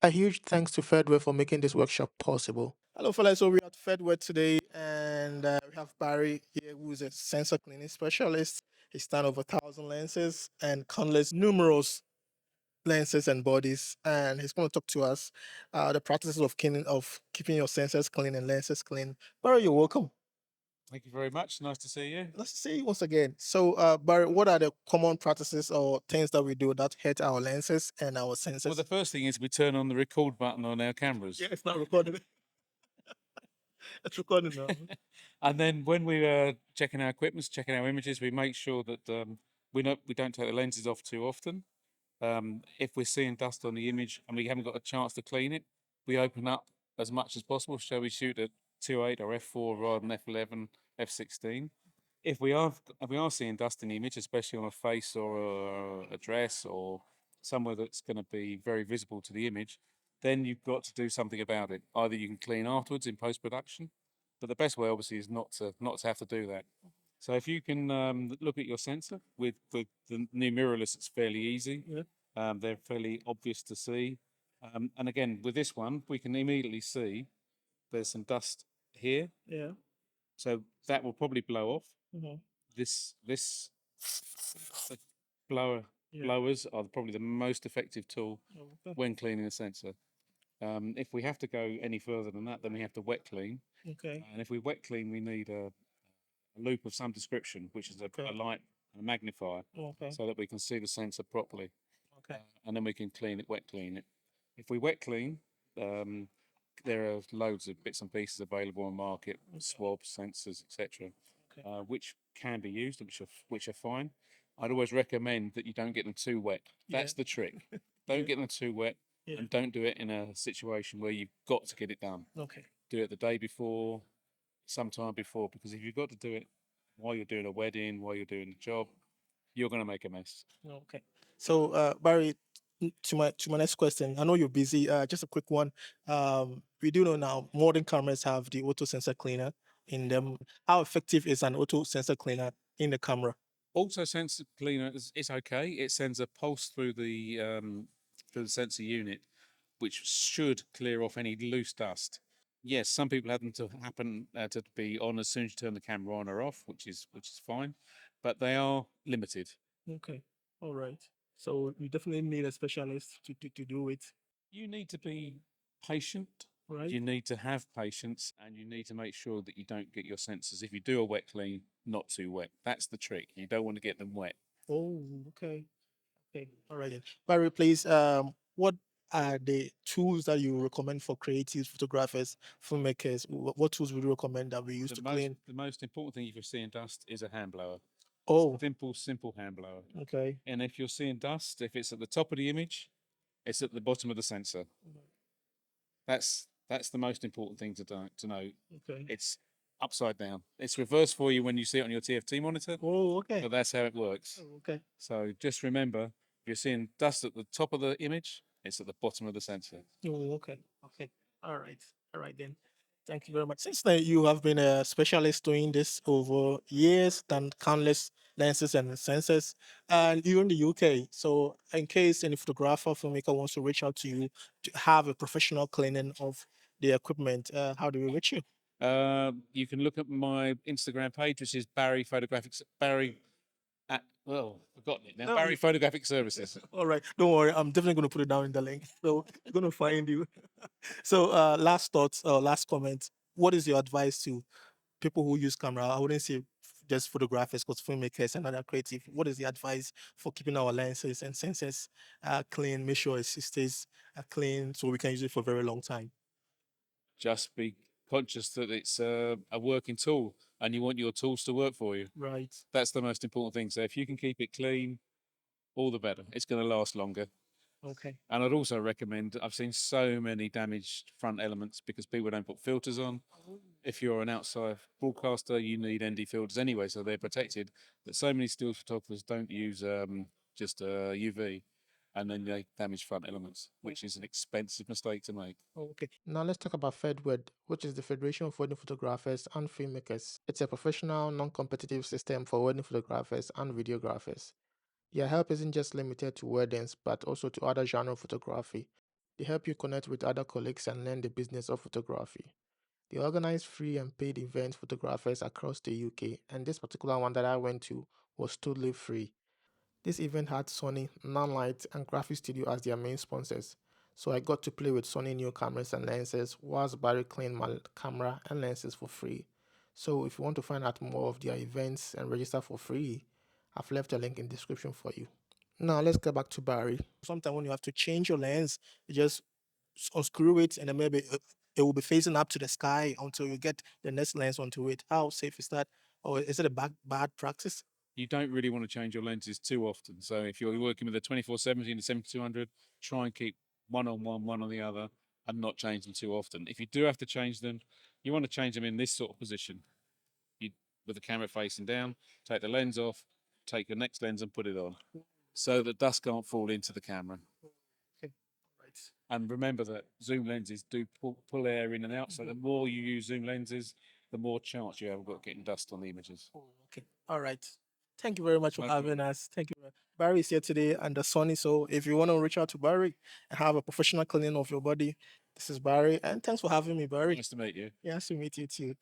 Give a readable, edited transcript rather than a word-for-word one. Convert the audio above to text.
A huge thanks to Fedware for making this workshop possible. Hello, fellas. So we're at Fedware today, and we have Barry here, who is a sensor cleaning specialist. He's done over 1,000 lenses and countless numerous lenses and bodies, and he's going to talk to us the practices of cleaning, of keeping your sensors clean and lenses clean. Barry, you're welcome. Thank you very much. Nice to see you. Let's see once again. So, Barry, what are the common practices or things that we do that hurt our lenses and our sensors? Well, the first thing is we turn on the record button on our cameras. Yeah, it's not recorded. It's recording now. And then when we are checking our equipment, checking our images, we make sure that we don't take the lenses off too often. If we're seeing dust on the image and we haven't got a chance to clean it, we open up as much as possible. Shall we shoot at 2.8 or f4 rather than f11, f16? If we are seeing dust in the image, especially on a face or a dress or somewhere that's going to be very visible to the image, then you've got to do something about it. Either you can clean afterwards in post production, but the best way obviously is not to have to do that. So if you can look at your sensor with the new mirrorless, it's fairly easy. Yeah. They're fairly obvious to see. And again, with this one, we can immediately see there's some dust here. Yeah. So that will probably blow off. Mhm. This blower Yeah. blowers are probably the most effective tool Okay. when cleaning a sensor. If we have to go any further than that, then we have to wet clean. Okay. And if we wet clean, we need a loop of some description, which is a Okay. light and a magnifier, Okay. so that we can see the sensor properly. Okay. And then we can clean it, wet clean it. If we wet clean, there are loads of bits and pieces available on market, swabs, sensors, etc., Okay. which can be used, which are fine. I'd always recommend that you don't get them too wet. That's Yeah. the trick. Don't Yeah. get them too wet, Yeah. and don't do it in a situation where you've got to get it done. Okay. Do it the day before, sometime before, because if you've got to do it while you're doing a wedding, while you're doing the job, you're going to make a mess. Okay. So, Barry, to my next question. I know you're busy. Just a quick one. We do know now modern cameras have the auto sensor cleaner in them. How effective is an auto sensor cleaner in the camera? Auto sensor cleaner is okay. It sends a pulse through the sensor unit, which should clear off any loose dust. Yes, some people have them to happen to be on as soon as you turn the camera on or off, which is fine, but they are limited. Okay. All right. So you definitely need a specialist to do it. You need to be patient. Right. You need to have patience, and you need to make sure that you don't get your sensors, if you do a wet clean, not too wet. That's the trick. You don't want to get them wet. Oh, okay. Okay. All right then. Barry, please, what are the tools that you recommend for creatives, photographers, filmmakers? What tools would you recommend that we use to clean? The most important thing if you're seeing dust is a hand blower. Oh, Simple hand blower. okay. And if you're seeing dust, if it's at the top of the image, it's at the bottom of the sensor. That's the most important thing to know. Okay. It's upside down. It's reversed for you when you see it on your TFT monitor, Oh, okay. but that's how it works. Oh, okay. So just remember, if you're seeing dust at the top of the image, it's at the bottom of the sensor. Oh, okay. Okay. All right. All right then. Thank you very much. Since then, you have been a specialist doing this over years, done countless lenses and sensors, and you're in the UK. So, in case any photographer, filmmaker wants to reach out to you to have a professional cleaning of the equipment, how do we reach you? You can look at my Instagram page, which is Barry Photographics. Barry at forgotten it now. No, Barry Photographic Services. all right. Don't worry. I'm definitely going to put it down in the link. So, I'm going to find you. So, last thoughts, last comment. What is your advice to people who use camera? I wouldn't say just photographers, because filmmakers and other creative. What is the advice for keeping our lenses and sensors clean? Make sure it stays clean so we can use it for a very long time. Just be conscious that it's a working tool and you want your tools to work for you. Right. That's the most important thing. So if you can keep it clean, all the better. It's going to last longer. Okay. And I'd also recommend, I've seen so many damaged front elements because people don't put filters on. If you're an outside broadcaster, you need ND filters anyway, so they're protected. But so many still photographers don't use just UV, and then they damage front elements, which is an expensive mistake to make. Okay. Now let's talk about FedWed, which is the Federation of Wedding Photographers and Filmmakers. It's a professional, non-competitive system for wedding photographers and videographers. Your help isn't just limited to weddings, but also to other genre of photography. They help you connect with other colleagues and learn the business of photography. They organize free and paid event photographers across the UK, and this particular one that I went to was totally free. This event had Sony, Nanlite, and Graphic Studio as their main sponsors, so I got to play with Sony new cameras and lenses whilst Barry cleaned my camera and lenses for free. So if you want to find out more of their events and register for free, I've left a link in the description for you. Now let's get back to Barry. Sometimes when you have to change your lens, you just unscrew it and then maybe it will be facing up to the sky until you get the next lens onto it. How safe is that? Or is it a bad practice? You don't really want to change your lenses too often. So if you're working with a 2470 and a 7200, try and keep one on one on the other, and not change them too often. If you do have to change them, you want to change them in this sort of position. You, with the camera facing down, take the lens off, take your next lens and put it on, so that dust can't fall into the camera. Okay. Right. And remember that zoom lenses do pull air in and out. So the more you use zoom lenses, the more chance you have of getting dust on the images. Oh, okay. All right. Thank you very much for No having problem. us. Thank you. Barry is here today and the Sony. So if you want to reach out to Barry and have a professional cleaning of your body, this is Barry. And thanks for having me, Barry. Nice to meet you. Nice to meet you too.